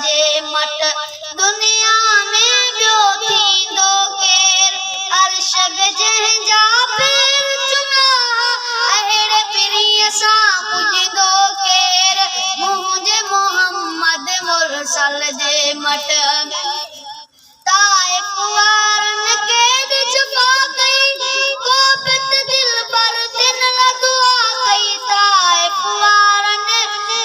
जे मट दुनिया में बियो थींदो केर अर्श बि जंहिंजा पेर चुना अहिड़े पिरीअ सां पुॼंदो केर मुंहिंजे मोहम्मद मुरसल जे मट ताइफ वारनि केॾी जुफ़ा कई को बित दिल पर तिन लाइ दुआ कई ताइफ वारनि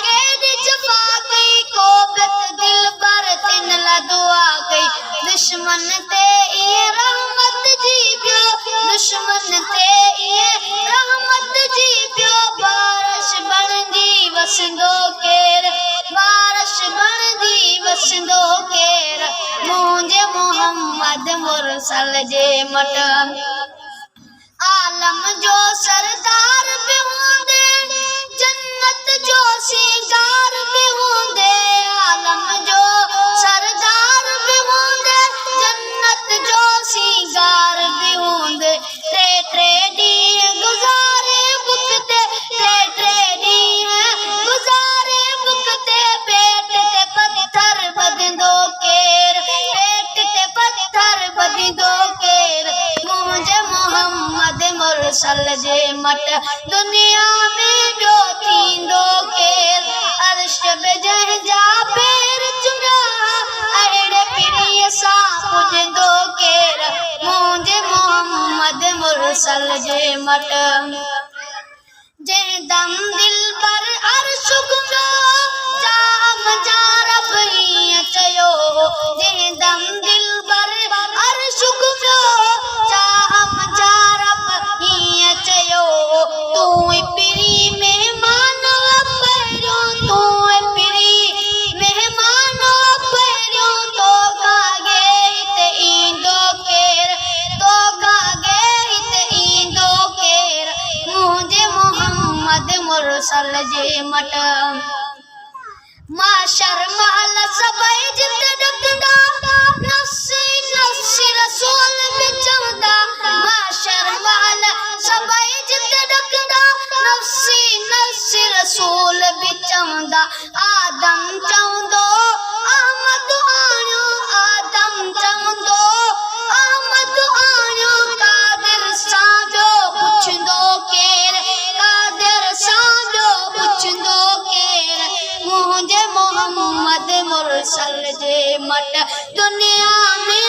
केॾी जुफ़ा कई को बित दिल पर तिन लाइ दुआ कई दुश्मन ते इहे रहमत जी पियो दुश्मन ते इहे रहमत जी पियो बारिश बणंदी वसंदो केर बारिश बणंदी वसंदो केर मुंहिंजे मोहम्मद मुरसल जे मट आलम जो सरदार बि हूंदे जन्नत जो सिंगार बि हूंदे आलम जो सरदार बि हूंदे जन्नत जो सिंगार बि हूंदे टे टे ॾींहं गुज़ारे बुख ते टे टे ॾींहं गुज़ारे बुख ते पेट ते पत्थर ॿधंदो केर पेट ते पत्थर ॿधंदो केर मुंहिंजे मोहम्मद मुरसल जे मट दुनिया में ॿियो थींदो केर अर्श बि जंहिंजा पेर चुना अहिड़े पिरीअ सां पुॼंदो केर मुंहिंजे मोहम्मद मुरसल जे मट जंहिं दम दिल पर अर्श घुमियो जाम जा रब हीअं चयो जंहिं दम दिल पर अर्श घुमियो जाम जा रब हीअं चयो तूं पिरी महिमान पहिरियों तूं पिरी महिमान पहिरियों तो गागे हिते ईंदो केर तो गागे हिते ईंदो केर मुंहिंजे मोहम्मद मुरसल जे मट माशर महल सभई जिते ॾकंदा नफ़्सी नफ़्सी रसूल बि चवंदा माशर महल सभई जिते ॾकंदा नफ़्सी नफ़्सी रसूल बि चवंदा आदम चवंदो अहमद आणियो आदम चवंदो अहमद आणियो कादिर सां ॿियो पुछंदो केर कादिर सां ॿियो पुछंदो केर मुंहिंजे मोहम्मद मुरसल जे मट दुनिया में